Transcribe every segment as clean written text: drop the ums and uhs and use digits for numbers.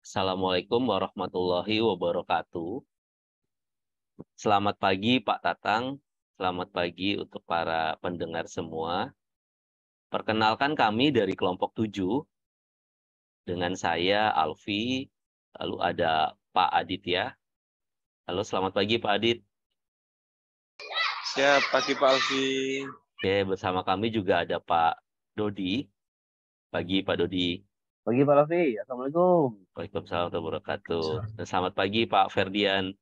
Assalamualaikum warahmatullahi wabarakatuh. Selamat pagi Pak Tatang, selamat pagi untuk para pendengar semua. Perkenalkan kami dari kelompok 7, dengan saya Alfi, lalu ada Pak Adit ya. Halo, selamat pagi Pak Adit. Siap, pagi Pak Alfi. Oke, bersama kami juga ada Pak Dodi. Pagi Pak Dodi. Pagi Pak Raffi, Assalamualaikum. Waalaikumsalam warahmatullahi wabarakatuh. Dan selamat pagi Pak Ferdian.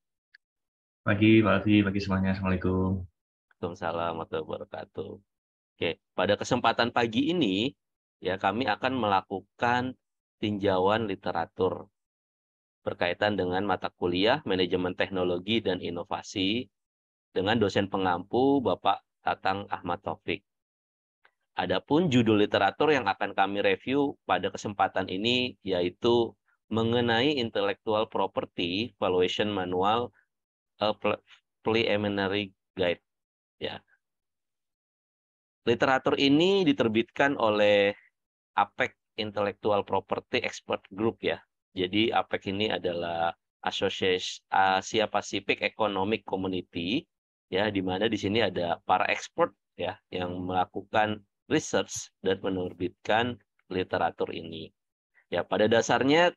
Pagi Pak Alfi, pagi semuanya. Assalamualaikum. Waalaikumsalam warahmatullahi wabarakatuh. Oke, pada kesempatan pagi ini ya kami akan melakukan tinjauan literatur berkaitan dengan mata kuliah Manajemen Teknologi dan Inovasi dengan dosen pengampu Bapak Tatang Ahmad Taufik. Adapun judul literatur yang akan kami review pada kesempatan ini yaitu mengenai Intellectual Property Valuation Manual, a Preliminary Guide. Ya. Literatur ini diterbitkan oleh APEC Intellectual Property Expert Group ya. Jadi APEC ini adalah Asia Pacific Economic Community ya, di mana di sini ada para expert ya yang melakukan research dan menerbitkan literatur ini. Ya, pada dasarnya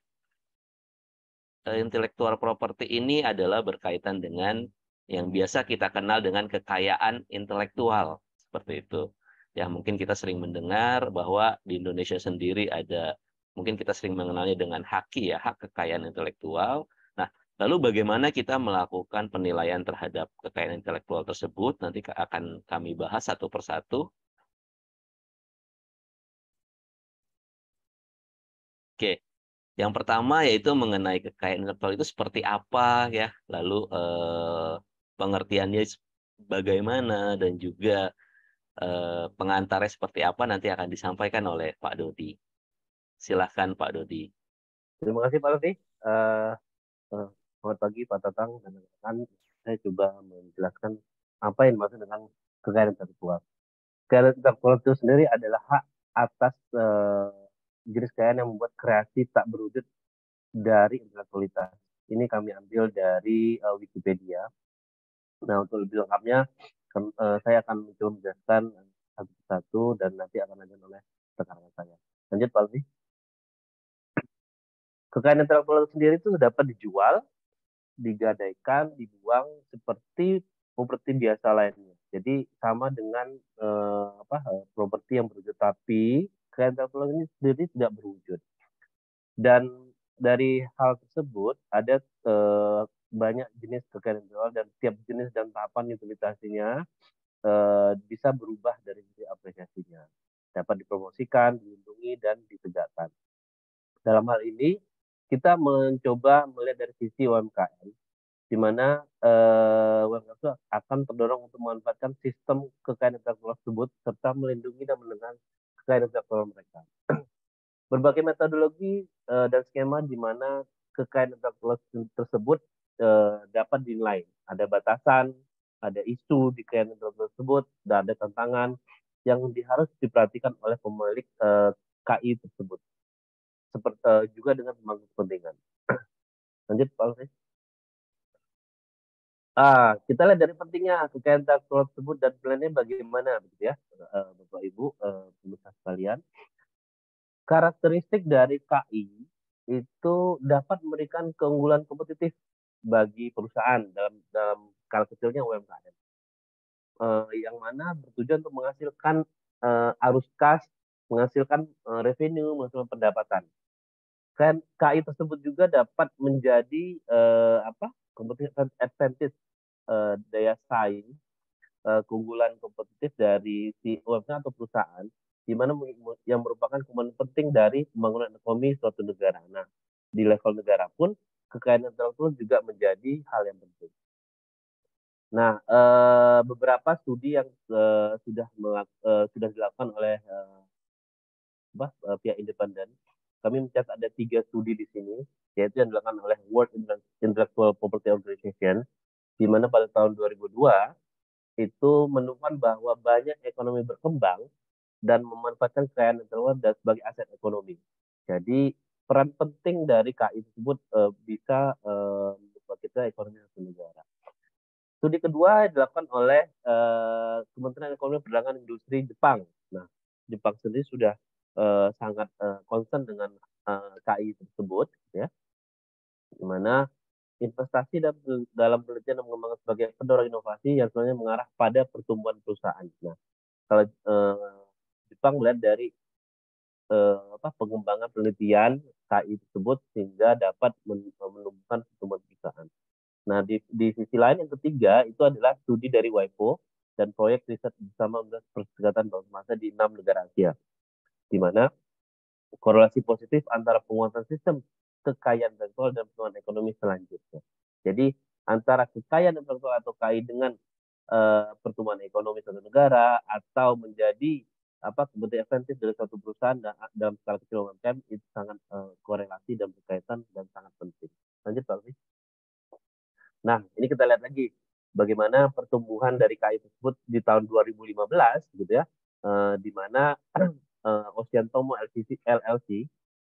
intellectual property ini adalah berkaitan dengan yang biasa kita kenal dengan kekayaan intelektual seperti itu. Ya, mungkin kita sering mendengar bahwa di Indonesia sendiri mungkin kita sering mengenalnya dengan HAKI ya, hak kekayaan intelektual. Nah, lalu bagaimana kita melakukan penilaian terhadap kekayaan intelektual tersebut, nanti akan kami bahas satu persatu. Oke, yang pertama yaitu mengenai kekayaan intelektual itu seperti apa ya, lalu pengertiannya bagaimana, dan juga pengantarnya seperti apa nanti akan disampaikan oleh Pak Dodi. Silahkan Pak Dodi. Terima kasih Pak Raffi. Selamat pagi Pak Tatang dan rekan. Saya coba menjelaskan apa yang dimaksud dengan kekayaan intelektual. Kekayaan intelektual itu sendiri adalah hak atas jenis kekayaan yang membuat kreasi tak berwujud dari intelektualitas. Ini kami ambil dari Wikipedia. Nah, untuk lebih lengkapnya, saya akan mencoba menjelaskan satu persatu dan nanti akan dilanjutkan oleh rekan-rekan saya. Lanjut Pak Alfi. Kekayaan intelektual itu sendiri itu dapat dijual, digadaikan, dibuang seperti properti biasa lainnya. Jadi sama dengan properti yang berwujud, tapi kekayaan intelektual ini sendiri tidak berwujud. Dan dari hal tersebut ada banyak jenis kekayaan intelektual dan tiap jenis dan tahapan utilitasinya bisa berubah dari sisi apresiasinya. Dapat dipromosikan, dilindungi, dan ditegakkan. Dalam hal ini, kita mencoba melihat dari sisi UMKM, di mana UMKM itu akan terdorong untuk memanfaatkan sistem kekayaan intelektual tersebut, serta melindungi dan mendengar kekayaan intelektual mereka. Berbagai metodologi dan skema di mana kekayaan intelektual tersebut dapat dinilai. Ada batasan, ada isu di kekayaan intelektual tersebut, dan ada tantangan yang harus diperhatikan oleh pemilik KI tersebut. Seperti juga dengan pemangku kepentingan. Lanjut Pak Alfred. Kita lihat dari pentingnya kekayaan intelektual tersebut dan plannya bagaimana, begitu ya, Bapak Ibu pemirsa sekalian. Karakteristik dari KI itu dapat memberikan keunggulan kompetitif bagi perusahaan dalam skala kecilnya UMKM, yang mana bertujuan untuk menghasilkan arus kas, menghasilkan revenue, menghasilkan pendapatan. Kan KI tersebut juga dapat menjadi competitive advantage, daya saing, keunggulan kompetitif dari si UMKM atau perusahaan, di mana yang merupakan komponen penting dari pembangunan ekonomi suatu negara. Nah, di level negara pun kekayaan intelektual juga menjadi hal yang penting. Nah, beberapa studi yang sudah dilakukan oleh pihak independen, kami mencatat ada 3 studi di sini, yaitu yang dilakukan oleh World Intellectual Property Organization, di mana pada tahun 2002 itu menemukan bahwa banyak ekonomi berkembang dan memanfaatkan kekayaan intelektual sebagai aset ekonomi. Jadi peran penting dari KI tersebut bisa membangkitkan ekonomi satu negara. Studi kedua dilakukan oleh Kementerian Ekonomi Perdagangan Industri Jepang. Nah, Jepang sendiri sudah sangat concern dengan KI tersebut, ya, di mana investasi dalam penelitian dan pengembangan sebagai pendorong inovasi yang sebenarnya mengarah pada pertumbuhan perusahaan. Nah, kalau Jepang melihat dari pengembangan penelitian KI tersebut sehingga dapat menumbuhkan pertumbuhan perusahaan. Nah, di sisi lain yang ketiga itu adalah studi dari WIPO dan proyek riset bersama Perserikatan Bangsa di 6 negara Asia, di mana korelasi positif antara penguatan sistem kekayaan intelektual dan pertumbuhan ekonomi selanjutnya. Jadi antara kekayaan intelektual atau KI dengan pertumbuhan ekonomi suatu negara atau menjadi kebutuhan esentif dari suatu perusahaan dalam skala kecil UMKM itu sangat korelasi dan berkaitan dan sangat penting. Lanjut Pak Alfi. Nah, ini kita lihat lagi bagaimana pertumbuhan dari KI tersebut di tahun 2015 gitu ya, di mana Ocean Tomo LLC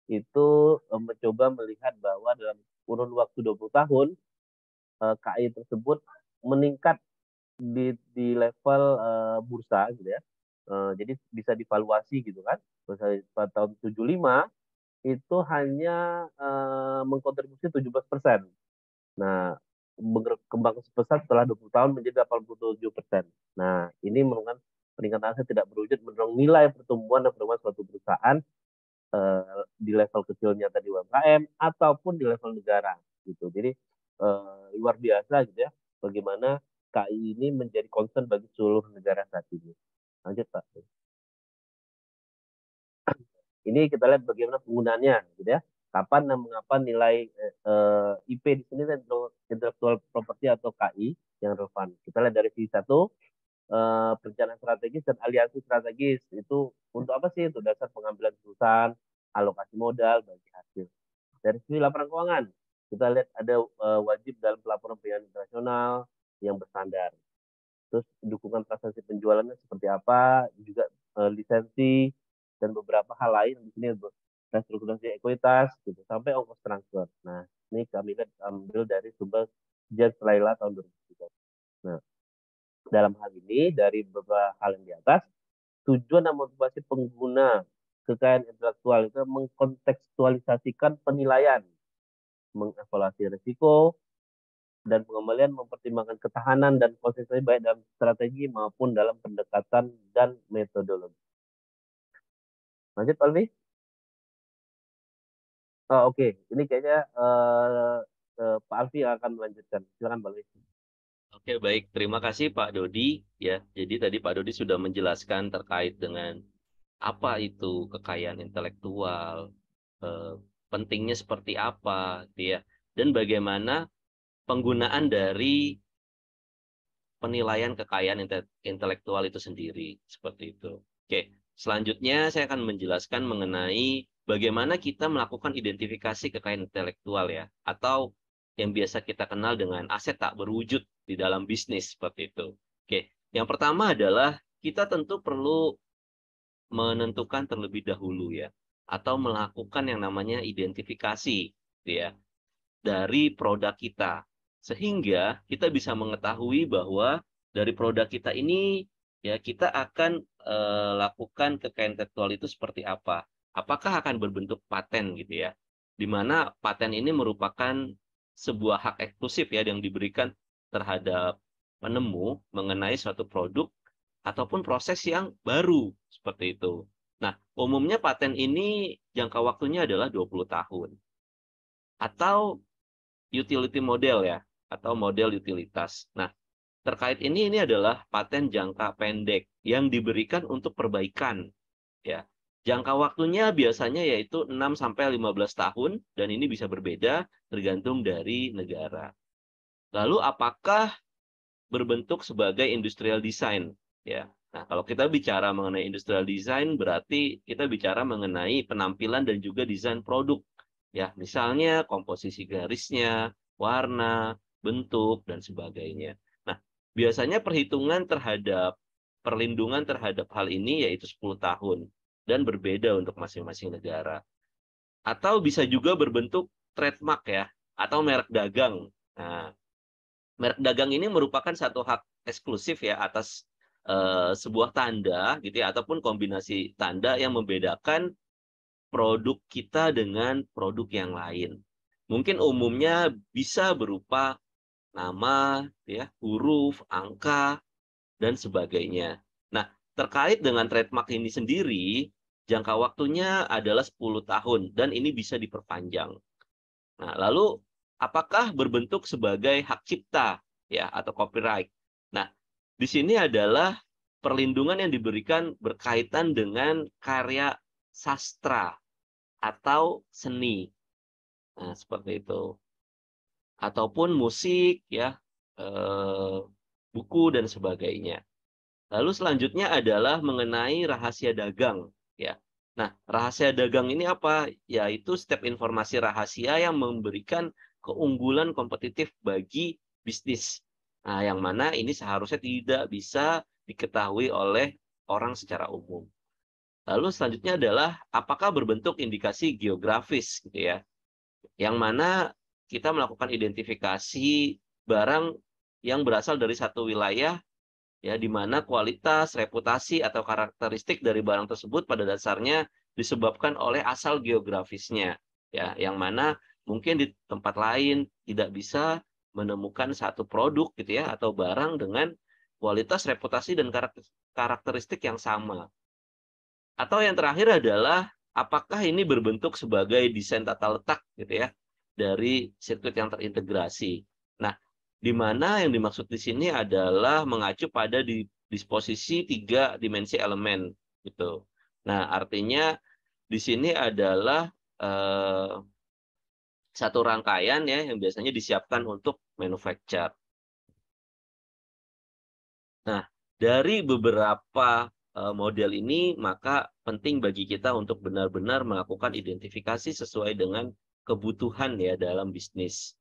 itu mencoba melihat bahwa dalam kurun waktu 20 tahun KI tersebut meningkat di level bursa gitu ya. Jadi bisa divaluasi gitu kan. Pada tahun 75 itu hanya mengkontribusi 17%. Nah, berkembang sebesar setelah 20 tahun menjadi 87%. Nah, ini merupakan peningkatan aset tidak berwujud mendorong nilai pertumbuhan dan pertumbuhan suatu perusahaan di level kecilnya tadi UMKM ataupun di level negara gitu. Jadi luar biasa gitu ya bagaimana KI ini menjadi concern bagi seluruh negara saat ini. Lanjut Pak. Ini kita lihat bagaimana penggunaannya gitu ya. Kapan dan mengapa nilai IP di sini intellectual property atau KI yang relevan. Kita lihat dari sisi satu, perencanaan strategis dan aliansi strategis itu untuk apa sih? Untuk dasar pengambilan keputusan, alokasi modal bagi hasil. Dari sisi laporan keuangan, kita lihat ada wajib dalam pelaporan pembayaran internasional yang berstandar. Terus dukungan transaksi penjualannya seperti apa, juga lisensi dan beberapa hal lain di sini untuk restrukturisasi ekuitas gitu sampai ongkos transfer. Nah, ini kami lihat ambil dari sumber James Laila tahun 2003. Nah, dalam hal ini dari beberapa hal yang di atas, tujuan dan motivasi pengguna kekayaan intelektual itu mengkontekstualisasikan penilaian, mengevaluasi risiko, dan pengembalian mempertimbangkan ketahanan dan konsistensi baik dalam strategi maupun dalam pendekatan dan metodologi. Lanjut, Pak Alfi. Oh, Oke. Ini kayaknya Pak Alfi akan melanjutkan. Silakan Pak Alfi. Oke, baik. Terima kasih Pak Dodi. Ya, jadi tadi Pak Dodi sudah menjelaskan terkait dengan apa itu kekayaan intelektual, pentingnya seperti apa, gitu ya, dan bagaimana penggunaan dari penilaian kekayaan intelektual itu sendiri, seperti itu. Oke, selanjutnya saya akan menjelaskan mengenai bagaimana kita melakukan identifikasi kekayaan intelektual ya, atau yang biasa kita kenal dengan aset tak berwujud di dalam bisnis, seperti itu. Oke, yang pertama adalah kita tentu perlu menentukan terlebih dahulu ya, atau melakukan yang namanya identifikasi, ya, dari produk kita. Sehingga kita bisa mengetahui bahwa dari produk kita ini ya kita akan lakukan kekayaan intelektual itu seperti apa. Apakah akan berbentuk paten gitu ya. Di mana paten ini merupakan sebuah hak eksklusif ya yang diberikan terhadap penemu mengenai suatu produk ataupun proses yang baru seperti itu. Nah, umumnya paten ini jangka waktunya adalah 20 tahun. Atau utility model ya, atau model utilitas. Nah, terkait ini adalah paten jangka pendek yang diberikan untuk perbaikan ya. Jangka waktunya biasanya yaitu 6 sampai 15 tahun dan ini bisa berbeda tergantung dari negara. Lalu apakah berbentuk sebagai industrial design ya. Nah, kalau kita bicara mengenai industrial design berarti kita bicara mengenai penampilan dan juga desain produk ya, misalnya komposisi garisnya, warna, bentuk dan sebagainya. Nah, biasanya perlindungan terhadap hal ini yaitu 10 tahun dan berbeda untuk masing-masing negara. atau bisa juga berbentuk trademark ya, atau merek dagang. Nah, merek dagang ini merupakan satu hak eksklusif ya atas sebuah tanda gitu ya, ataupun kombinasi tanda yang membedakan produk kita dengan produk yang lain. Mungkin umumnya bisa berupa nama, ya, huruf, angka, dan sebagainya. Nah, terkait dengan trademark ini sendiri, jangka waktunya adalah 10 tahun dan ini bisa diperpanjang. Nah, lalu apakah berbentuk sebagai hak cipta ya atau copyright? Nah, di sini adalah perlindungan yang diberikan berkaitan dengan karya sastra atau seni. Nah, seperti itu. Ataupun musik ya, buku dan sebagainya. Lalu selanjutnya adalah mengenai rahasia dagang ya. Nah, rahasia dagang ini apa? Yaitu setiap informasi rahasia yang memberikan keunggulan kompetitif bagi bisnis. Nah, yang mana ini seharusnya tidak bisa diketahui oleh orang secara umum. Lalu selanjutnya adalah apakah berbentuk indikasi geografis gitu ya. Yang mana kita melakukan identifikasi barang yang berasal dari satu wilayah ya, di mana kualitas, reputasi atau karakteristik dari barang tersebut pada dasarnya disebabkan oleh asal geografisnya ya, yang mana mungkin di tempat lain tidak bisa menemukan satu produk gitu ya atau barang dengan kualitas, reputasi dan karakteristik yang sama. Atau yang terakhir adalah apakah ini berbentuk sebagai desain tata letak gitu ya dari sirkuit yang terintegrasi. Nah, di mana yang dimaksud di sini adalah mengacu pada disposisi 3 dimensi elemen gitu. Nah, artinya di sini adalah satu rangkaian ya yang biasanya disiapkan untuk manufacture. Nah, dari beberapa model ini, maka penting bagi kita untuk benar-benar melakukan identifikasi sesuai dengan kebutuhan ya dalam bisnis.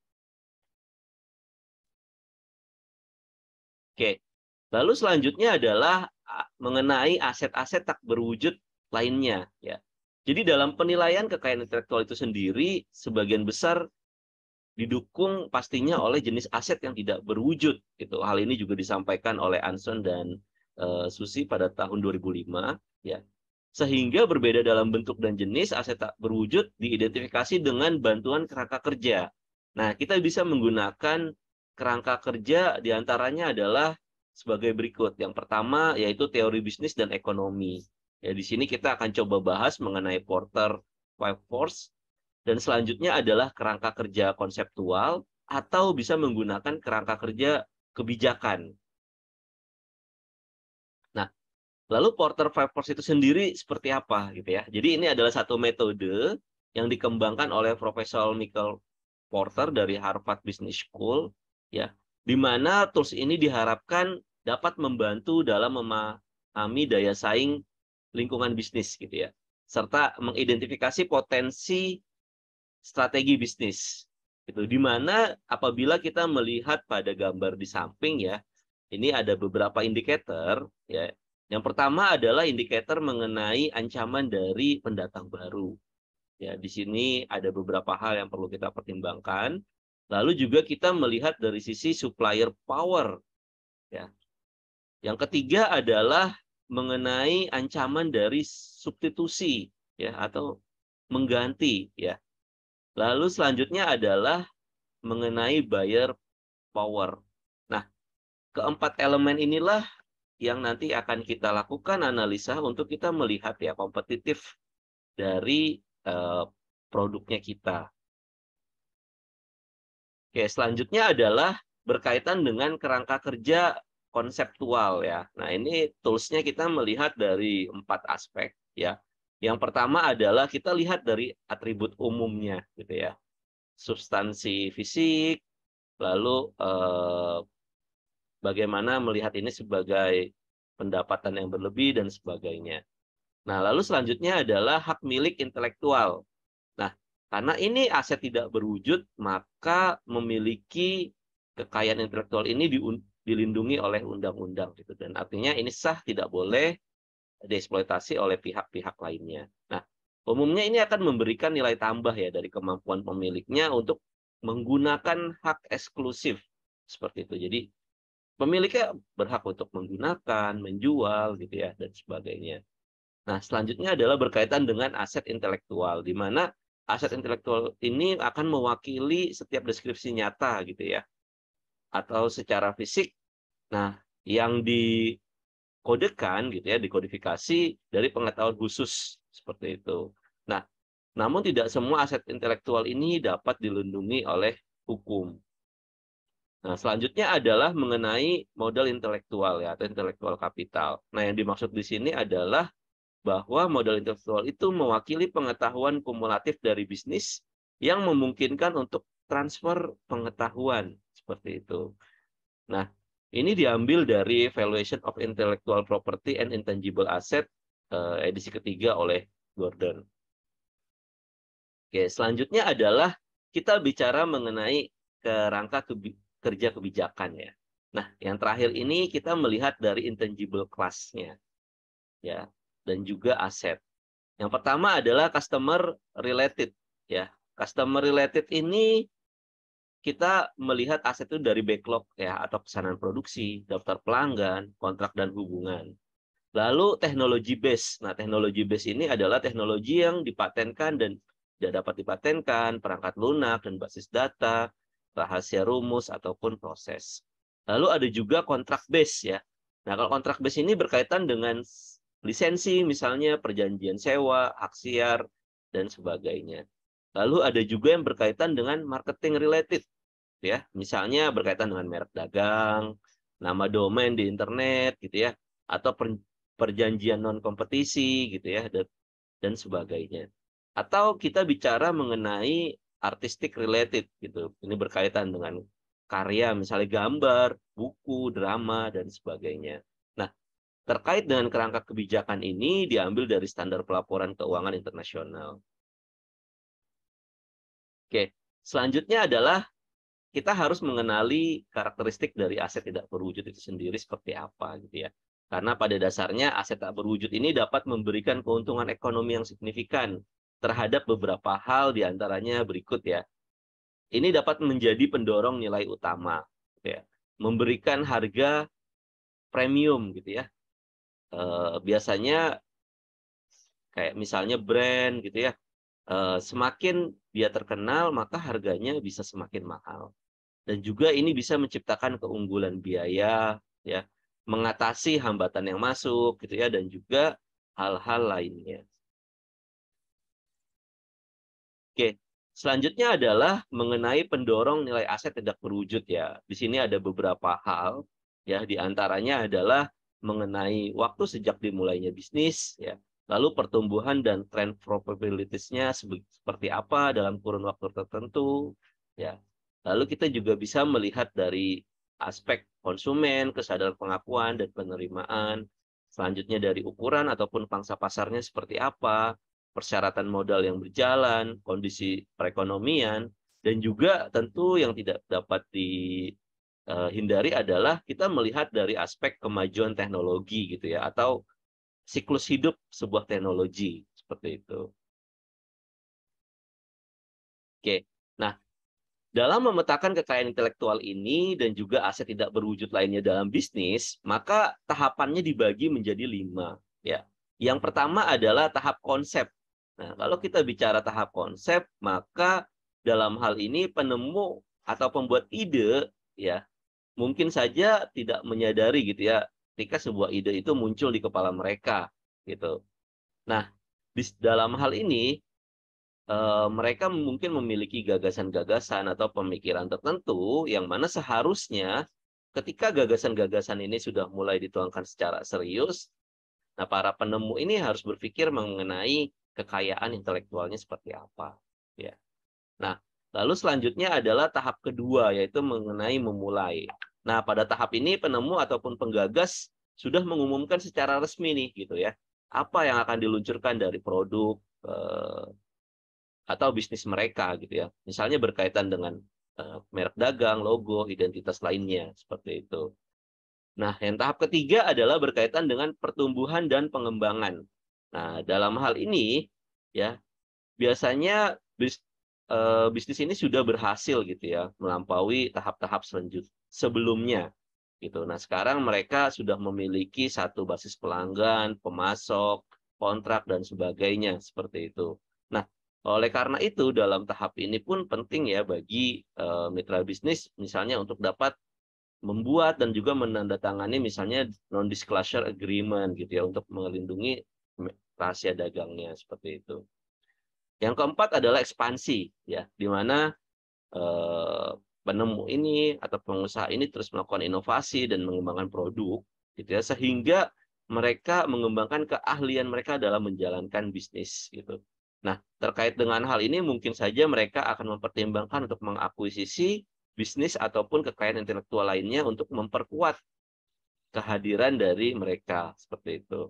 Oke, lalu selanjutnya adalah mengenai aset-aset tak berwujud lainnya ya. Jadi dalam penilaian kekayaan intelektual itu sendiri, sebagian besar didukung pastinya oleh jenis aset yang tidak berwujud gitu. Hal ini juga disampaikan oleh Anson dan Susi pada tahun 2005 ya. Sehingga berbeda dalam bentuk dan jenis aset tak berwujud diidentifikasi dengan bantuan kerangka kerja. Nah, kita bisa menggunakan kerangka kerja diantaranya adalah sebagai berikut. Yang pertama yaitu teori bisnis dan ekonomi. Ya, di sini kita akan coba bahas mengenai Porter Five Force. Dan selanjutnya adalah kerangka kerja konseptual atau bisa menggunakan kerangka kerja kebijakan. Nah, lalu Porter Five Force itu sendiri seperti apa gitu ya. Jadi ini adalah satu metode yang dikembangkan oleh Profesor Michael Porter dari Harvard Business School ya, di mana tools ini diharapkan dapat membantu dalam memahami daya saing lingkungan bisnis gitu ya, serta mengidentifikasi potensi strategi bisnis. Itu di mana apabila kita melihat pada gambar di samping ya, ini ada beberapa indikator ya. Yang pertama adalah indikator mengenai ancaman dari pendatang baru. Ya, di sini ada beberapa hal yang perlu kita pertimbangkan. Lalu juga kita melihat dari sisi supplier power ya. Yang ketiga adalah mengenai ancaman dari substitusi ya atau mengganti ya. Lalu selanjutnya adalah mengenai buyer power. Nah, keempat elemen inilah yang nanti akan kita lakukan analisa untuk kita melihat ya kompetitif dari produknya kita. Oke, selanjutnya adalah berkaitan dengan kerangka kerja konseptual ya. Nah, ini tools-nya kita melihat dari 4 aspek ya. Yang pertama adalah kita lihat dari atribut umumnya gitu ya. Substansi fisik, lalu bagaimana melihat ini sebagai pendapatan yang berlebih dan sebagainya. Nah, lalu selanjutnya adalah hak milik intelektual. Nah, karena ini aset tidak berwujud, maka memiliki kekayaan intelektual ini dilindungi oleh undang-undang gitu. Dan artinya ini sah, tidak boleh dieksploitasi oleh pihak-pihak lainnya. Nah, Umumnya ini akan memberikan nilai tambah ya dari kemampuan pemiliknya untuk menggunakan hak eksklusif seperti itu. Jadi pemiliknya berhak untuk menggunakan, menjual gitu ya dan sebagainya. Nah, selanjutnya adalah berkaitan dengan aset intelektual, di mana aset intelektual ini akan mewakili setiap deskripsi nyata gitu ya, atau secara fisik. Nah, yang dikodekan gitu ya, dikodifikasi dari pengetahuan khusus seperti itu. Nah, namun tidak semua aset intelektual ini dapat dilindungi oleh hukum. Nah, selanjutnya adalah mengenai modal intelektual ya, atau intelektual kapital. Nah, yang dimaksud di sini adalah bahwa modal intelektual itu mewakili pengetahuan kumulatif dari bisnis yang memungkinkan untuk transfer pengetahuan seperti itu. Nah, ini diambil dari Valuation of Intellectual Property and Intangible Asset edisi ketiga oleh Gordon. Oke, selanjutnya adalah kita bicara mengenai kerangka kerja kebijakan ya. Nah, yang terakhir ini kita melihat dari intangible class-nya ya, dan juga aset. Yang pertama adalah customer related ya. Customer related ini kita melihat aset itu dari backlog ya, atau pesanan produksi, daftar pelanggan, kontrak dan hubungan. Lalu teknologi base. Nah, teknologi base ini adalah teknologi yang dipatenkan dan tidak dapat dipatenkan, perangkat lunak dan basis data, rahasia rumus ataupun proses. Lalu ada juga kontrak base ya. Nah, kalau kontrak base ini berkaitan dengan lisensi, misalnya perjanjian sewa, hak siar, dan sebagainya. Lalu ada juga yang berkaitan dengan marketing related, ya, misalnya berkaitan dengan merek dagang, nama domain di internet, gitu ya, atau perjanjian non kompetisi, gitu ya, dan sebagainya. Atau kita bicara mengenai artistic related, gitu. Ini berkaitan dengan karya, misalnya gambar, buku, drama, dan sebagainya. Nah, terkait dengan kerangka kebijakan ini diambil dari standar pelaporan keuangan internasional. Oke, selanjutnya adalah kita harus mengenali karakteristik dari aset tidak berwujud itu sendiri seperti apa gitu ya. Karena pada dasarnya aset tak berwujud ini dapat memberikan keuntungan ekonomi yang signifikan terhadap beberapa hal diantaranya berikut ya. Ini dapat menjadi pendorong nilai utama, gitu ya. Memberikan harga premium gitu ya. Biasanya kayak misalnya brand gitu ya, semakin dia terkenal maka harganya bisa semakin mahal. Dan juga ini bisa menciptakan keunggulan biaya ya, mengatasi hambatan yang masuk gitu ya, dan juga hal-hal lainnya. Oke, selanjutnya adalah mengenai pendorong nilai aset tidak berwujud ya. Di sini ada beberapa hal ya, diantaranya adalah mengenai waktu sejak dimulainya bisnis ya, lalu pertumbuhan dan tren probabilities-nya seperti apa dalam kurun waktu tertentu ya. Lalu kita juga bisa melihat dari aspek konsumen, kesadaran pengakuan dan penerimaan. Selanjutnya dari ukuran ataupun pangsa pasarnya seperti apa, persyaratan modal yang berjalan, kondisi perekonomian, dan juga tentu yang tidak dapat dihindari adalah kita melihat dari aspek kemajuan teknologi gitu ya, atau siklus hidup sebuah teknologi seperti itu. Oke, nah dalam memetakan kekayaan intelektual ini dan juga aset tidak berwujud lainnya dalam bisnis, maka tahapannya dibagi menjadi 5 ya. Yang pertama adalah tahap konsep. Nah, kalau kita bicara tahap konsep, maka dalam hal ini penemu atau pembuat ide ya mungkin saja tidak menyadari gitu ya ketika sebuah ide itu muncul di kepala mereka gitu. Nah, dalam hal ini mereka mungkin memiliki gagasan-gagasan atau pemikiran tertentu yang mana seharusnya ketika gagasan-gagasan ini sudah mulai dituangkan secara serius, nah para penemu ini harus berpikir mengenai kekayaan intelektualnya seperti apa. Ya. Nah, lalu selanjutnya adalah tahap kedua, yaitu mengenai memulai. Nah, pada tahap ini penemu ataupun penggagas sudah mengumumkan secara resmi nih, gitu ya, apa yang akan diluncurkan dari produk atau bisnis mereka gitu ya. Misalnya berkaitan dengan merek dagang, logo, identitas lainnya seperti itu. Nah, yang tahap ketiga adalah berkaitan dengan pertumbuhan dan pengembangan. Nah, dalam hal ini ya biasanya bisnis ini sudah berhasil gitu ya melampaui tahap-tahap sebelumnya gitu. Nah, sekarang mereka sudah memiliki satu basis pelanggan, pemasok, kontrak dan sebagainya seperti itu. Nah, oleh karena itu dalam tahap ini pun penting ya bagi mitra bisnis misalnya untuk dapat membuat dan juga menandatangani misalnya non-disclosure agreement gitu ya untuk melindungi rahasia dagangnya seperti itu. Yang keempat adalah ekspansi ya, di mana penemu ini atau pengusaha ini terus melakukan inovasi dan mengembangkan produk gitu ya sehingga mereka mengembangkan keahlian mereka dalam menjalankan bisnis gitu. Nah, terkait dengan hal ini mungkin saja mereka akan mempertimbangkan untuk mengakuisisi bisnis ataupun kekayaan intelektual lainnya untuk memperkuat kehadiran dari mereka seperti itu.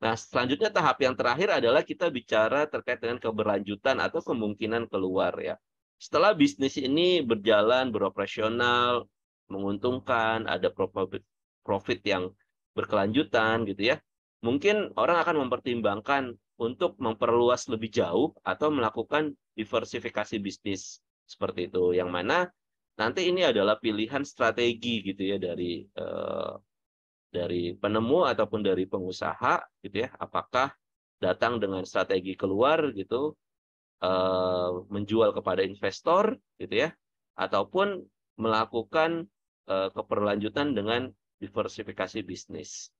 Nah, selanjutnya tahap yang terakhir adalah kita bicara terkait dengan keberlanjutan atau kemungkinan keluar ya. Setelah bisnis ini berjalan, beroperasional, menguntungkan, ada profit yang berkelanjutan gitu ya. Mungkin orang akan mempertimbangkan untuk memperluas lebih jauh atau melakukan diversifikasi bisnis seperti itu. Yang mana nanti ini adalah pilihan strategi gitu ya dari penemu ataupun dari pengusaha gitu ya, apakah datang dengan strategi keluar gitu, menjual kepada investor gitu ya, ataupun melakukan keberlanjutan dengan diversifikasi bisnis.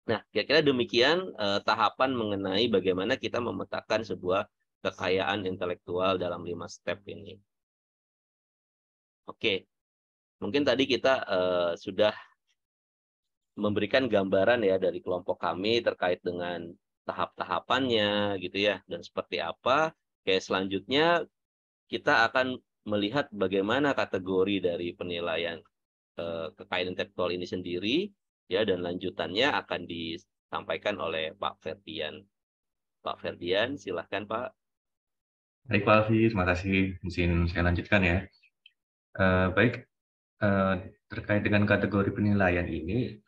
Nah, kira-kira demikian tahapan mengenai bagaimana kita memetakan sebuah kekayaan intelektual dalam 5 step ini. Oke, mungkin tadi kita sudah memberikan gambaran ya dari kelompok kami terkait dengan tahap-tahapannya gitu ya dan seperti apa. Kayak selanjutnya kita akan melihat bagaimana kategori dari penilaian kekayaan intelektual ini sendiri ya dan lanjutannya akan disampaikan oleh Pak Ferdian. Pak Ferdian, silahkan Pak. Baik Pak Alfi, terima kasih. Izin saya lanjutkan ya. Baik, terkait dengan kategori penilaian ini,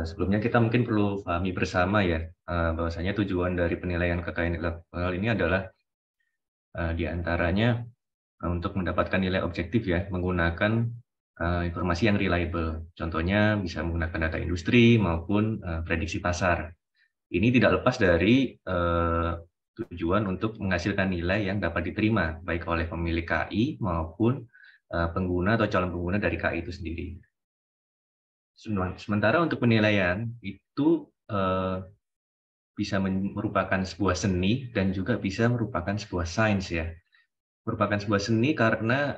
sebelumnya kita mungkin perlu pahami bersama ya, bahwasanya tujuan dari penilaian kekayaan intelektual ini adalah diantaranya untuk mendapatkan nilai objektif ya, menggunakan informasi yang reliable. Contohnya bisa menggunakan data industri maupun prediksi pasar. Ini tidak lepas dari tujuan untuk menghasilkan nilai yang dapat diterima baik oleh pemilik KI maupun pengguna atau calon pengguna dari KI itu sendiri. Sementara untuk penilaian itu bisa merupakan sebuah seni dan juga bisa merupakan sebuah sains ya. Merupakan sebuah seni karena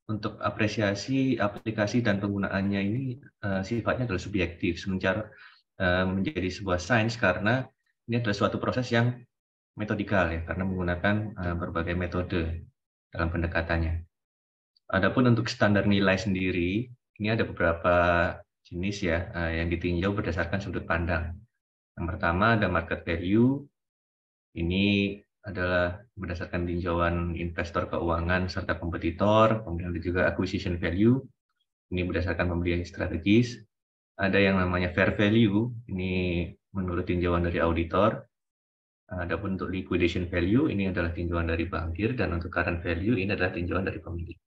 untuk apresiasi, aplikasi dan penggunaannya ini sifatnya adalah subjektif, sementara menjadi sebuah sains karena ini adalah suatu proses yang metodikal ya, karena menggunakan berbagai metode dalam pendekatannya. Adapun untuk standar nilai sendiri, ini ada beberapa jenis ya yang ditinjau berdasarkan sudut pandang. Yang pertama ada market value, ini adalah berdasarkan tinjauan investor keuangan serta kompetitor, kemudian ada juga acquisition value, ini berdasarkan pembelian strategis. Ada yang namanya fair value, ini menurut tinjauan dari auditor. Adapun untuk liquidation value, ini adalah tinjauan dari bankir, dan untuk current value, ini adalah tinjauan dari pemilik.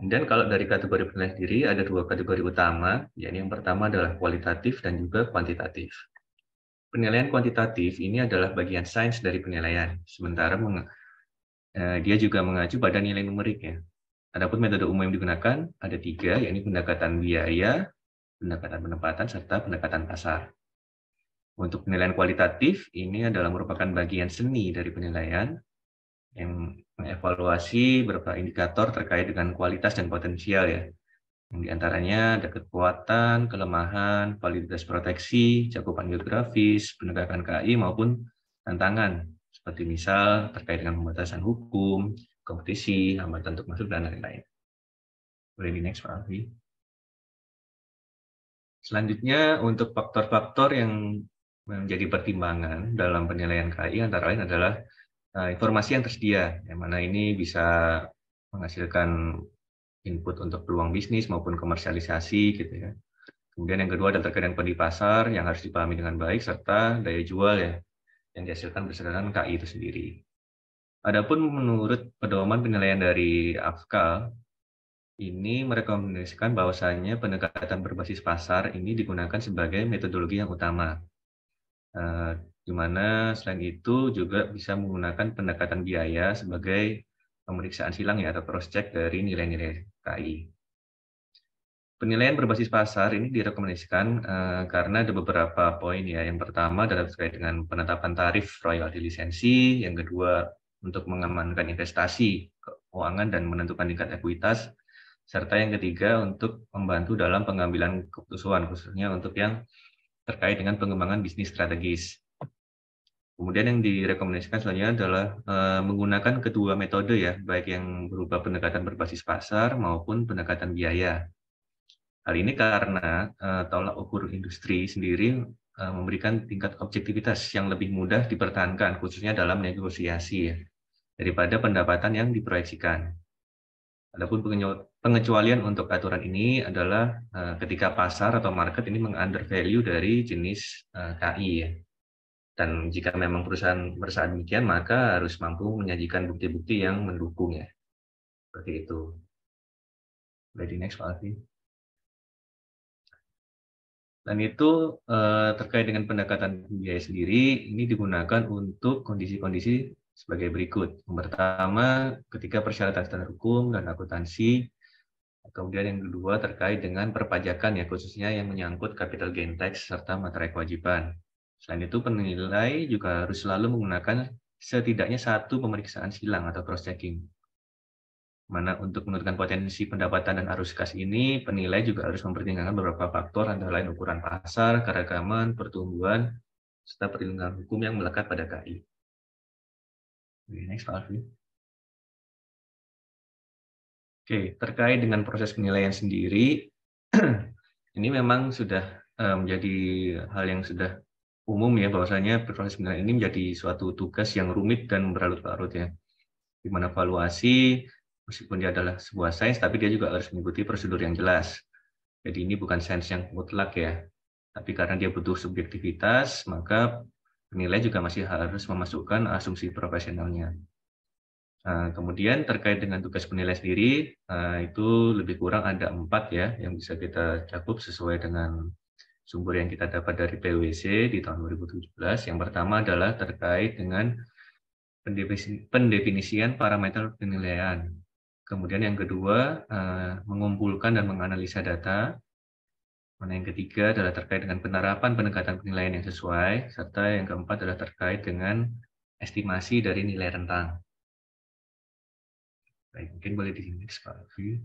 Dan kalau dari kategori penilaian sendiri, ada dua kategori utama, yakni yang pertama adalah kualitatif dan juga kuantitatif. Penilaian kuantitatif ini adalah bagian sains dari penilaian, sementara dia juga mengacu pada nilai numerik ya. Adapun metode umum yang digunakan ada 3, yakni pendekatan biaya, pendekatan penempatan, serta pendekatan pasar. Untuk penilaian kualitatif, ini adalah merupakan bagian seni dari penilaian yang mengevaluasi beberapa indikator terkait dengan kualitas dan potensial ya. Yang diantaranya ada kekuatan, kelemahan, validitas proteksi, cakupan geografis, penegakan KI maupun tantangan seperti misal terkait dengan pembatasan hukum, kompetisi, hambatan untuk masuk dan lain-lain. Boleh di next Pak Alfi. Selanjutnya untuk faktor-faktor yang menjadi pertimbangan dalam penilaian KI antara lain adalah informasi yang tersedia, yang mana ini bisa menghasilkan input untuk peluang bisnis maupun komersialisasi gitu ya. Kemudian yang kedua adalah terkait dengan kondisi pasar yang harus dipahami dengan baik serta daya jual ya. yang dihasilkan berdasarkan KI itu sendiri. Adapun menurut pedoman penilaian dari AFKA, ini merekomendasikan bahwasanya pendekatan berbasis pasar ini digunakan sebagai metodologi yang utama. Di mana selain itu juga bisa menggunakan pendekatan biaya sebagai pemeriksaan silang ya atau cross check dari nilai-nilai KI. Penilaian berbasis pasar ini direkomendasikan karena ada beberapa poin ya. Yang pertama adalah terkait dengan penetapan tarif royalti lisensi, yang kedua untuk mengamankan investasi keuangan dan menentukan tingkat ekuitas, serta yang ketiga untuk membantu dalam pengambilan keputusan khususnya untuk yang terkait dengan pengembangan bisnis strategis. Kemudian yang direkomendasikan selanjutnya adalah menggunakan kedua metode ya, baik yang berupa pendekatan berbasis pasar maupun pendekatan biaya. Hal ini karena tolak ukur industri sendiri memberikan tingkat objektivitas yang lebih mudah dipertahankan, khususnya dalam negosiasi ya, daripada pendapatan yang diproyeksikan. Adapun pengecualian untuk aturan ini adalah ketika pasar atau market ini meng-undervalue dari jenis KI ya. Dan jika memang perusahaan merasa demikian, maka harus mampu menyajikan bukti-bukti yang mendukung ya. Seperti itu. Ready next, Pak Alfi. Dan itu terkait dengan pendekatan biaya sendiri, ini digunakan untuk kondisi-kondisi sebagai berikut. Yang pertama, ketika persyaratan standar hukum dan akuntansi. Kemudian yang kedua terkait dengan perpajakan ya, khususnya yang menyangkut capital gain tax serta materai kewajiban. Selain itu, penilai juga harus selalu menggunakan setidaknya satu pemeriksaan silang atau cross-checking. Mana untuk menentukan potensi pendapatan dan arus kas ini, penilai juga harus mempertimbangkan beberapa faktor antara lain ukuran pasar, keragaman, pertumbuhan, serta perlindungan hukum yang melekat pada KI. Next, Pak Alfi. Oke, terkait dengan proses penilaian sendiri, ini memang sudah menjadi hal yang sudah umum ya, bahwasanya proses penilaian ini menjadi suatu tugas yang rumit dan berlarut-larut ya, di mana evaluasi meskipun dia adalah sebuah sains, tapi dia juga harus mengikuti prosedur yang jelas. Jadi ini bukan sains yang mutlak ya, tapi karena dia butuh subjektivitas, maka penilai juga masih harus memasukkan asumsi profesionalnya. Kemudian terkait dengan tugas penilai sendiri, itu lebih kurang ada 4 ya, yang bisa kita cakup sesuai dengan sumber yang kita dapat dari PwC di tahun 2017. Yang pertama adalah terkait dengan pendefinisian parameter penilaian. Kemudian yang kedua, mengumpulkan dan menganalisa data. Yang ketiga adalah terkait dengan penerapan pendekatan penilaian yang sesuai. Serta yang keempat adalah terkait dengan estimasi dari nilai rentang. Baik, mungkin boleh di next, Pak Alfi.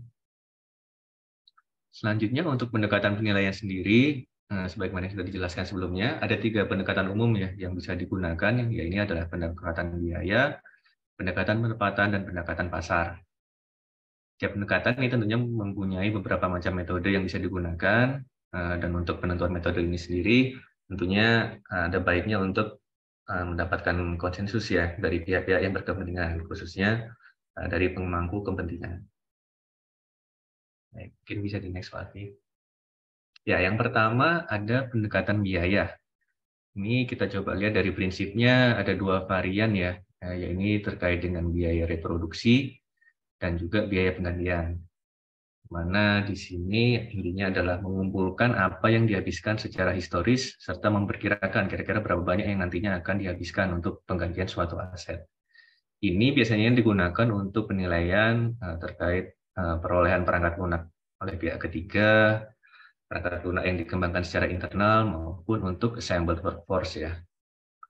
Selanjutnya untuk pendekatan penilaian sendiri, sebagaimana yang sudah dijelaskan sebelumnya, ada 3 pendekatan umum ya yang bisa digunakan, ya ini adalah pendekatan biaya, pendekatan penempatan, dan pendekatan pasar. Setiap pendekatan ini tentunya mempunyai beberapa macam metode yang bisa digunakan, dan untuk penentuan metode ini sendiri tentunya ada baiknya untuk mendapatkan konsensus ya dari pihak-pihak yang berkepentingan, khususnya dari pemangku kepentingan. Baik, mungkin bisa di next, Pak Alfi. Ya, yang pertama ada pendekatan biaya. Ini kita coba lihat dari prinsipnya ada 2 varian ya, yaitu terkait dengan biaya reproduksi dan juga biaya penggantian. Mana di sini intinya adalah mengumpulkan apa yang dihabiskan secara historis serta memperkirakan kira-kira berapa banyak yang nantinya akan dihabiskan untuk penggantian suatu aset. Ini biasanya digunakan untuk penilaian terkait perolehan perangkat lunak oleh pihak ketiga, perangkat lunak yang dikembangkan secara internal maupun untuk assembled workforce ya.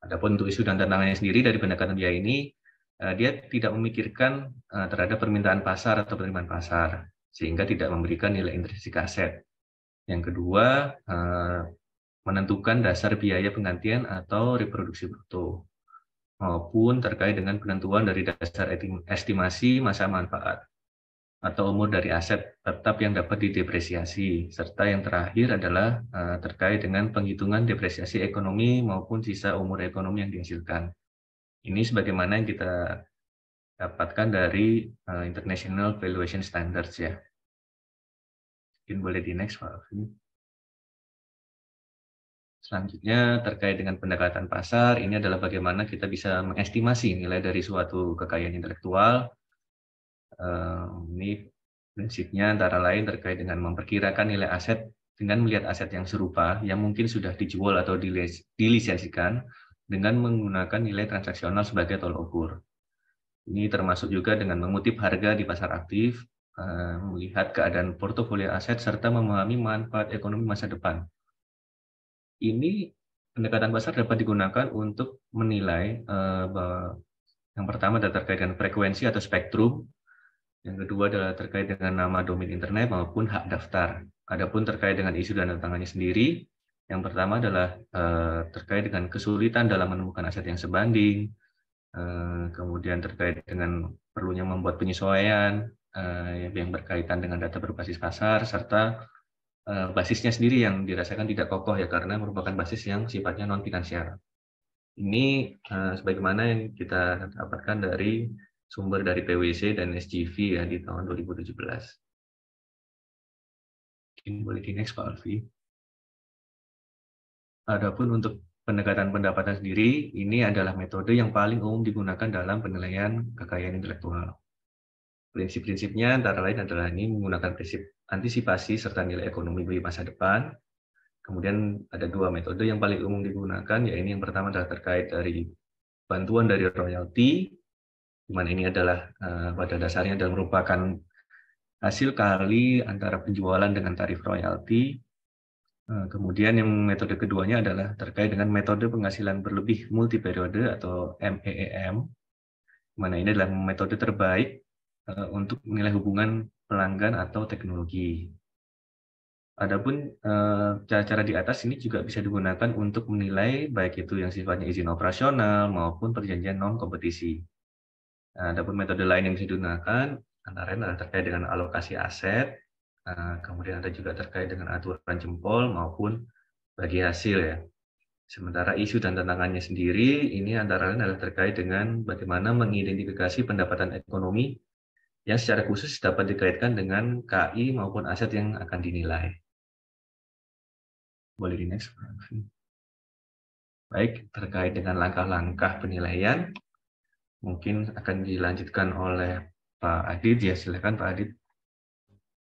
Adapun untuk isu dan tantangannya sendiri dari pendekatan biaya ini, dia tidak memikirkan terhadap permintaan pasar atau penerimaan pasar, sehingga tidak memberikan nilai intrinsik aset. Yang kedua, menentukan dasar biaya penggantian atau reproduksi bruto, maupun terkait dengan penentuan dari dasar estimasi masa manfaat atau umur dari aset tetap yang dapat didepresiasi, serta yang terakhir adalah terkait dengan penghitungan depresiasi ekonomi maupun sisa umur ekonomi yang dihasilkan. Ini sebagaimana yang kita dapatkan dari International Valuation Standards ya. Mungkin boleh di next, Pak Alvin. Selanjutnya terkait dengan pendekatan pasar, ini adalah bagaimana kita bisa mengestimasi nilai dari suatu kekayaan intelektual. Ini prinsipnya antara lain terkait dengan memperkirakan nilai aset dengan melihat aset yang serupa yang mungkin sudah dijual atau dilisensikan dengan menggunakan nilai transaksional sebagai tolok ukur. Ini termasuk juga dengan mengutip harga di pasar aktif, melihat keadaan portofolio aset, serta memahami manfaat ekonomi masa depan. Ini pendekatan pasar dapat digunakan untuk menilai bahwa yang pertama adalah terkait dengan frekuensi atau spektrum, yang kedua adalah terkait dengan nama domain internet maupun hak daftar. Adapun terkait dengan isu dan tantangannya sendiri, yang pertama adalah terkait dengan kesulitan dalam menemukan aset yang sebanding, kemudian terkait dengan perlunya membuat penyesuaian yang berkaitan dengan data berbasis pasar, serta basisnya sendiri yang dirasakan tidak kokoh ya karena merupakan basis yang sifatnya non finansial. Ini sebagaimana yang kita dapatkan dari sumber dari PwC dan SGV ya di tahun 2017. Mungkin boleh di next Pak Alfi. Adapun untuk pendekatan pendapatan sendiri, ini adalah metode yang paling umum digunakan dalam penilaian kekayaan intelektual. Prinsip-prinsipnya antara lain adalah ini menggunakan prinsip antisipasi serta nilai ekonomi bagi masa depan. Kemudian ada dua metode yang paling umum digunakan, yaitu yang pertama adalah terkait dari bantuan dari royalti, di mana ini adalah pada dasarnya adalah merupakan hasil kali antara penjualan dengan tarif royalti. Kemudian yang metode keduanya adalah terkait dengan metode penghasilan berlebih multiperiode atau MEEM, di mana ini adalah metode terbaik untuk menilai hubungan pelanggan atau teknologi. Adapun cara-cara di atas ini juga bisa digunakan untuk menilai baik itu yang sifatnya izin operasional maupun perjanjian non kompetisi. Adapun metode lain yang bisa digunakan antara lain adalah terkait dengan alokasi aset, kemudian ada juga terkait dengan aturan jempol maupun bagi hasil ya. Sementara isu dan tantangannya sendiri ini antara lain adalah terkait dengan bagaimana mengidentifikasi pendapatan ekonomi yang secara khusus dapat dikaitkan dengan KI maupun aset yang akan dinilai. Boleh di next. Baik, terkait dengan langkah-langkah penilaian, mungkin akan dilanjutkan oleh Pak Adit. Ya, silakan Pak Adit.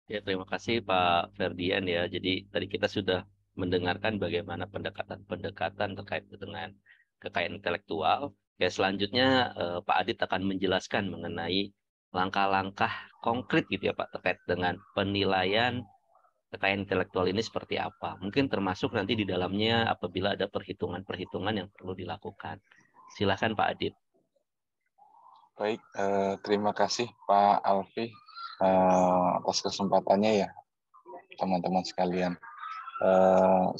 Ya, terima kasih Pak Ferdian ya. Jadi tadi kita sudah mendengarkan bagaimana pendekatan-pendekatan terkait dengan kekayaan intelektual. Oke, selanjutnya Pak Adit akan menjelaskan mengenai langkah-langkah konkret gitu ya Pak terkait dengan penilaian kekayaan intelektual ini seperti apa. Mungkin termasuk nanti di dalamnya apabila ada perhitungan-perhitungan yang perlu dilakukan. Silakan Pak Adit. Baik, terima kasih Pak Alfi atas kesempatannya ya, teman-teman sekalian.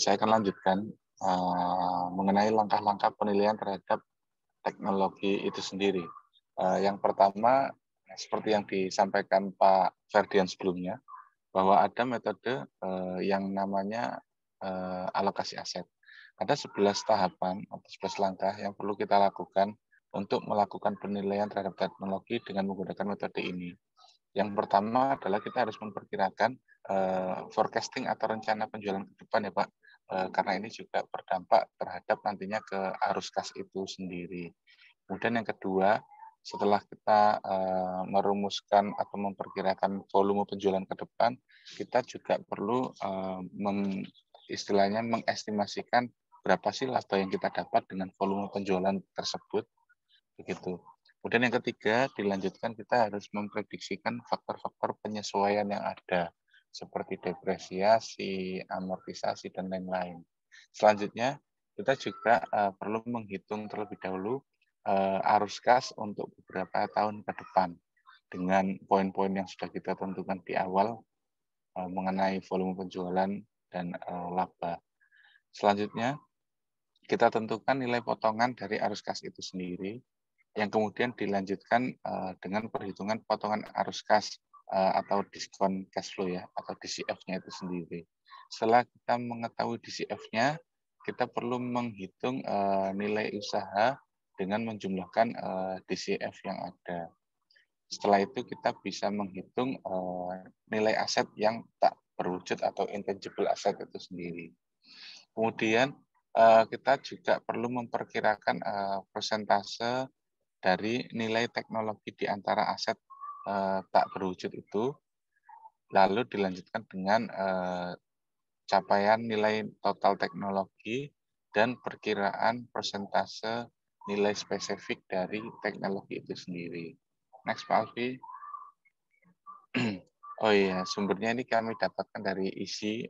Saya akan lanjutkan mengenai langkah-langkah penilaian terhadap teknologi itu sendiri. Yang pertama, seperti yang disampaikan Pak Ferdian sebelumnya, bahwa ada metode yang namanya alokasi aset. Ada 11 tahapan atau 11 langkah yang perlu kita lakukan untuk melakukan penilaian terhadap teknologi dengan menggunakan metode ini. Yang pertama adalah kita harus memperkirakan forecasting atau rencana penjualan ke depan ya Pak, karena ini juga berdampak terhadap nantinya ke arus kas itu sendiri. Kemudian yang kedua, setelah kita merumuskan atau memperkirakan volume penjualan ke depan, kita juga perlu istilahnya mengestimasikan berapa sih laba yang kita dapat dengan volume penjualan tersebut. Begitu. Kemudian yang ketiga, dilanjutkan kita harus memprediksikan faktor-faktor penyesuaian yang ada, seperti depresiasi, amortisasi, dan lain-lain. Selanjutnya, kita juga perlu menghitung terlebih dahulu arus kas untuk beberapa tahun ke depan, dengan poin-poin yang sudah kita tentukan di awal mengenai volume penjualan dan laba. Selanjutnya, kita tentukan nilai potongan dari arus kas itu sendiri, yang kemudian dilanjutkan dengan perhitungan potongan arus kas atau diskon cash flow ya, atau DCF-nya itu sendiri. Setelah kita mengetahui DCF-nya, kita perlu menghitung nilai usaha dengan menjumlahkan DCF yang ada. Setelah itu kita bisa menghitung nilai aset yang tak berwujud atau intangible asset itu sendiri. Kemudian kita juga perlu memperkirakan persentase dari nilai teknologi di antara aset tak berwujud itu, lalu dilanjutkan dengan capaian nilai total teknologi dan perkiraan persentase nilai spesifik dari teknologi itu sendiri. Next, Pak Alfi. Oh iya, sumbernya ini kami dapatkan dari ISI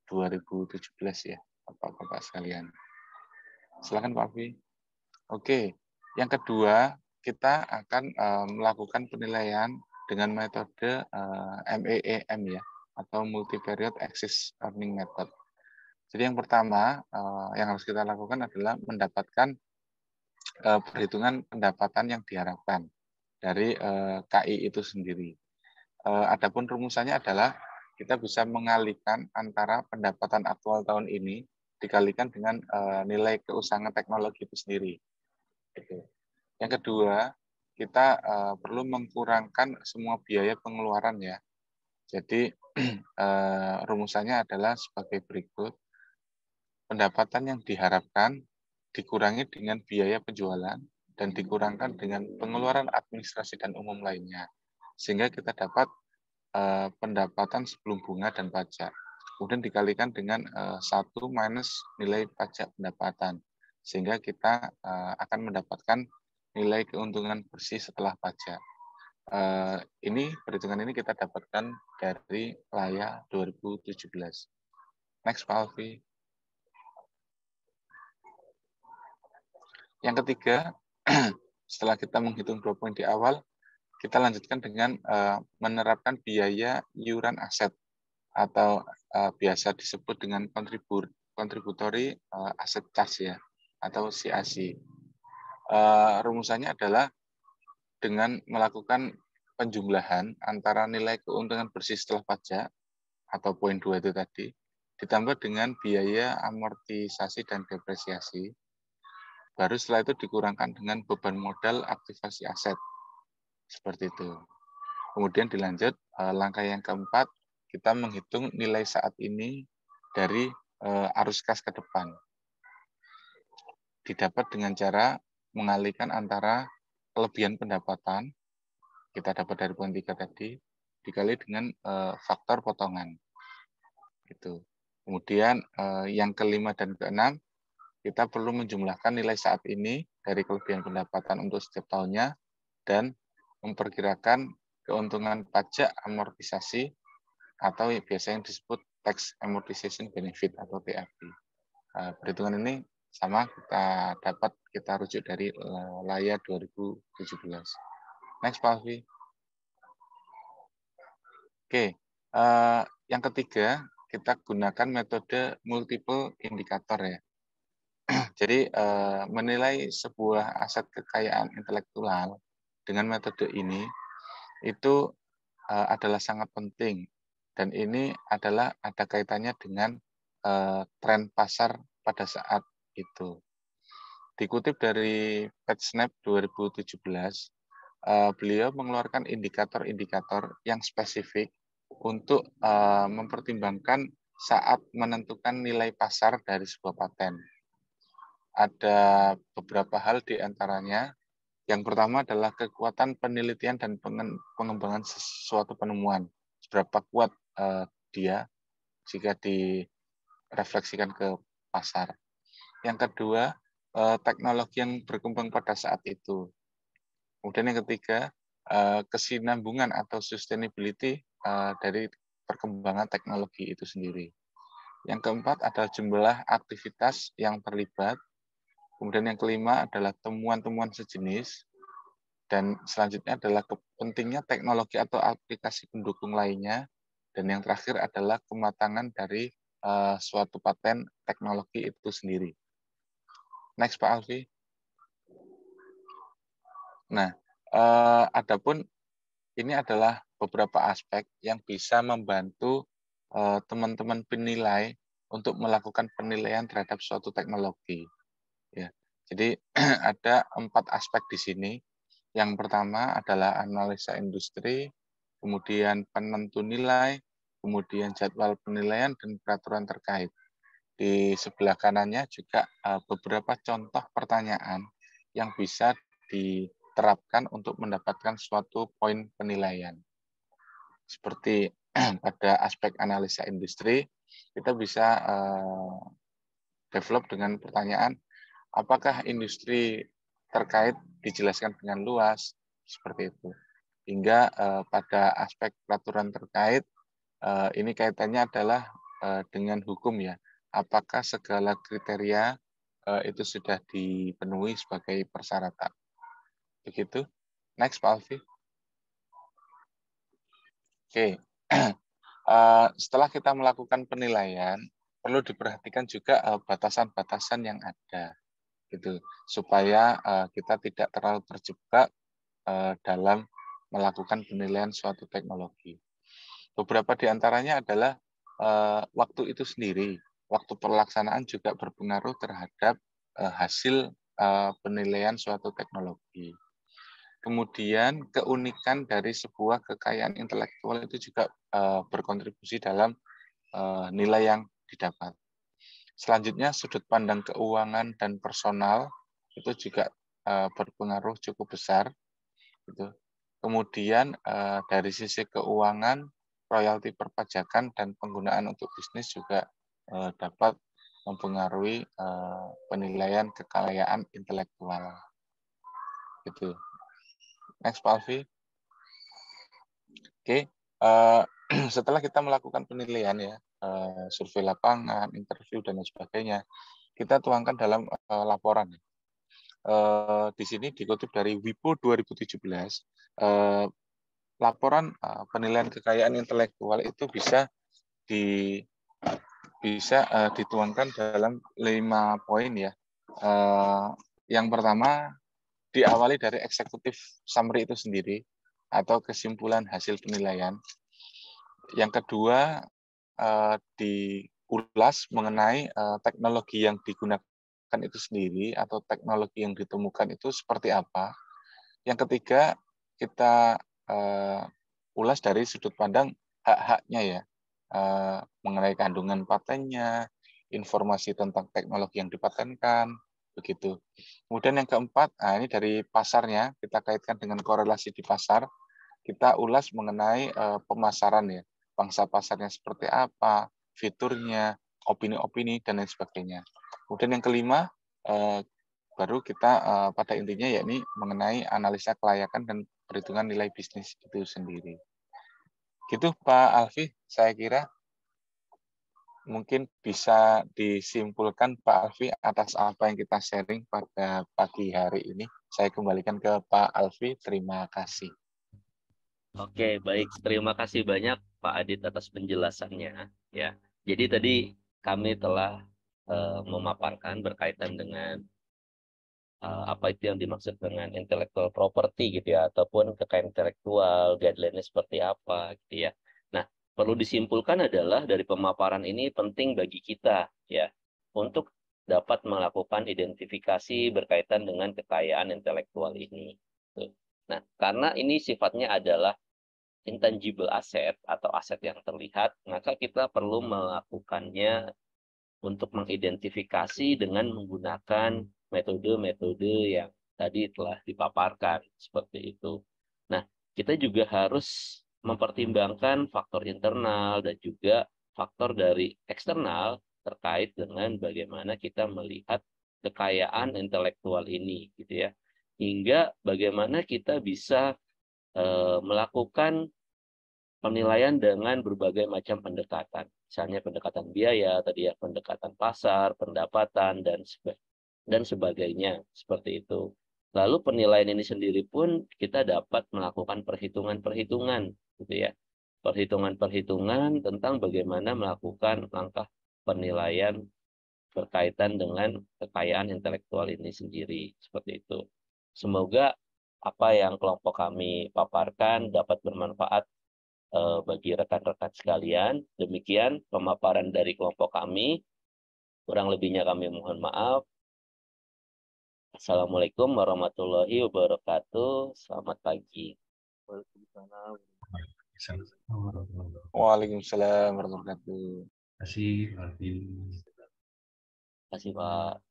2017 ya, Bapak-Bapak sekalian. Silakan Pak Alfi. Oke, yang kedua, kita akan melakukan penilaian dengan metode MEEM ya, atau Multivariate Axis Earning Method. Jadi yang pertama yang harus kita lakukan adalah mendapatkan perhitungan pendapatan yang diharapkan dari KI itu sendiri. Adapun rumusannya adalah kita bisa mengalihkan antara pendapatan aktual tahun ini dikalikan dengan nilai keusahaan teknologi itu sendiri. Yang kedua, kita perlu mengkurangkan semua biaya pengeluaran ya. Jadi rumusannya adalah sebagai berikut. Pendapatan yang diharapkan dikurangi dengan biaya penjualan dan dikurangkan dengan pengeluaran administrasi dan umum lainnya. Sehingga kita dapat pendapatan sebelum bunga dan pajak. Kemudian dikalikan dengan 1 minus nilai pajak pendapatan. Sehingga kita akan mendapatkan nilai keuntungan bersih setelah pajak. Perhitungan ini kita dapatkan dari Laya 2017. Next, Pak Alfi. Yang ketiga, setelah kita menghitung 2 poin di awal, kita lanjutkan dengan menerapkan biaya iuran aset atau biasa disebut dengan contributory asset charge ya, atau CAC. Rumusannya adalah dengan melakukan penjumlahan antara nilai keuntungan bersih setelah pajak atau poin 2 itu tadi, ditambah dengan biaya amortisasi dan depresiasi. Baru setelah itu dikurangkan dengan beban modal aktivasi aset. Seperti itu. Kemudian dilanjut, langkah yang keempat, kita menghitung nilai saat ini dari arus kas ke depan. Didapat dengan cara mengalihkan antara kelebihan pendapatan, kita dapat dari poin 3 tadi, dikali dengan faktor potongan. Gitu. Kemudian yang kelima dan keenam, kita perlu menjumlahkan nilai saat ini dari kelebihan pendapatan untuk setiap tahunnya dan memperkirakan keuntungan pajak amortisasi atau biasa yang disebut tax amortization benefit atau TAB. Perhitungan ini sama kita rujuk dari Laya 2017. Next, Pak Alfi. Oke, yang ketiga kita gunakan metode multiple indikator ya. Jadi menilai sebuah aset kekayaan intelektual dengan metode ini itu adalah sangat penting dan ini adalah ada kaitannya dengan tren pasar pada saat itu. Dikutip dari PetSnap 2017, beliau mengeluarkan indikator-indikator yang spesifik untuk mempertimbangkan saat menentukan nilai pasar dari sebuah paten. Ada beberapa hal di antaranya. Yang pertama adalah kekuatan penelitian dan pengembangan sesuatu penemuan. Seberapa kuat dia jika direfleksikan ke pasar. Yang kedua, teknologi yang berkembang pada saat itu. Kemudian yang ketiga, kesinambungan atau sustainability dari perkembangan teknologi itu sendiri. Yang keempat adalah jumlah aktivitas yang terlibat. Kemudian yang kelima adalah temuan-temuan sejenis. Dan selanjutnya adalah pentingnya teknologi atau aplikasi pendukung lainnya. Dan yang terakhir adalah kematangan dari suatu paten teknologi itu sendiri. Next, Pak Alfi. Nah, adapun ini adalah beberapa aspek yang bisa membantu teman-teman penilai untuk melakukan penilaian terhadap suatu teknologi. Ya, jadi ada 4 aspek di sini. Yang pertama adalah analisa industri, kemudian penentu nilai, kemudian jadwal penilaian dan peraturan terkait. Di sebelah kanannya juga beberapa contoh pertanyaan yang bisa diterapkan untuk mendapatkan suatu poin penilaian. Seperti pada aspek analisa industri, kita bisa develop dengan pertanyaan, apakah industri terkait dijelaskan dengan luas, seperti itu. Hingga pada aspek peraturan terkait, ini kaitannya adalah dengan hukum ya. Apakah segala kriteria itu sudah dipenuhi sebagai persyaratan. Begitu. Next, Pak Alfi. Oke. Setelah kita melakukan penilaian, perlu diperhatikan juga batasan-batasan yang ada, gitu, supaya kita tidak terlalu terjebak dalam melakukan penilaian suatu teknologi. Beberapa di antaranya adalah waktu itu sendiri, waktu pelaksanaan juga berpengaruh terhadap hasil penilaian suatu teknologi. Kemudian keunikan dari sebuah kekayaan intelektual itu juga berkontribusi dalam nilai yang didapat. Selanjutnya sudut pandang keuangan dan personal itu juga berpengaruh cukup besar. Gitu. Kemudian dari sisi keuangan, royalti perpajakan dan penggunaan untuk bisnis juga dapat mempengaruhi penilaian kekayaan intelektual. Gitu. Next, Pak Alfi. Oke, setelah kita melakukan penilaian ya, survei lapangan, interview dan lain sebagainya, kita tuangkan dalam laporan. Di sini dikutip dari WIPO 2017, laporan penilaian kekayaan intelektual itu bisa dituangkan dalam 5 poin ya. Yang pertama diawali dari eksekutif summary itu sendiri atau kesimpulan hasil penilaian. Yang kedua diulas mengenai teknologi yang digunakan itu sendiri atau teknologi yang ditemukan itu seperti apa. Yang ketiga kita ulas dari sudut pandang hak-haknya ya, mengenai kandungan patennya, informasi tentang teknologi yang dipatenkan, begitu. Kemudian yang keempat, ini dari pasarnya, kita kaitkan dengan korelasi di pasar, kita ulas mengenai pemasaran ya, pangsa pasarnya seperti apa, fiturnya, opini-opini, dan lain sebagainya. Kemudian yang kelima, baru kita pada intinya yakni mengenai analisa kelayakan dan perhitungan nilai bisnis itu sendiri. Gitu Pak Alfi, saya kira mungkin bisa disimpulkan Pak Alfi atas apa yang kita sharing pada pagi hari ini. Saya kembalikan ke Pak Alfi, terima kasih. Oke, baik. Terima kasih banyak Pak Adit atas penjelasannya. Ya, jadi tadi kami telah memaparkan berkaitan dengan apa itu yang dimaksud dengan intellectual property gitu ya, ataupun kekayaan intelektual, guideline-nya seperti apa gitu ya. Nah, perlu disimpulkan adalah dari pemaparan ini penting bagi kita ya untuk dapat melakukan identifikasi berkaitan dengan kekayaan intelektual ini. Tuh. Nah, karena ini sifatnya adalah intangible asset atau aset yang terlihat, maka kita perlu melakukannya untuk mengidentifikasi dengan menggunakan metode-metode yang tadi telah dipaparkan seperti itu. Nah, kita juga harus mempertimbangkan faktor internal dan juga faktor dari eksternal terkait dengan bagaimana kita melihat kekayaan intelektual ini, gitu ya. Hingga bagaimana kita bisa melakukan penilaian dengan berbagai macam pendekatan. Misalnya pendekatan biaya, tadi ya pendekatan pasar, pendapatan, dan sebagainya. Seperti itu. Lalu penilaian ini sendiri pun kita dapat melakukan perhitungan-perhitungan, gitu ya. Perhitungan-perhitungan tentang bagaimana melakukan langkah penilaian berkaitan dengan kekayaan intelektual ini sendiri. Seperti itu. Semoga apa yang kelompok kami paparkan dapat bermanfaat bagi rekan-rekan sekalian. Demikian pemaparan dari kelompok kami. Kurang lebihnya kami mohon maaf. Assalamualaikum warahmatullahi wabarakatuh. Selamat pagi. Waalaikumsalam warahmatullahi wabarakatuh. Terima kasih, Alfi. Terima kasih Pak.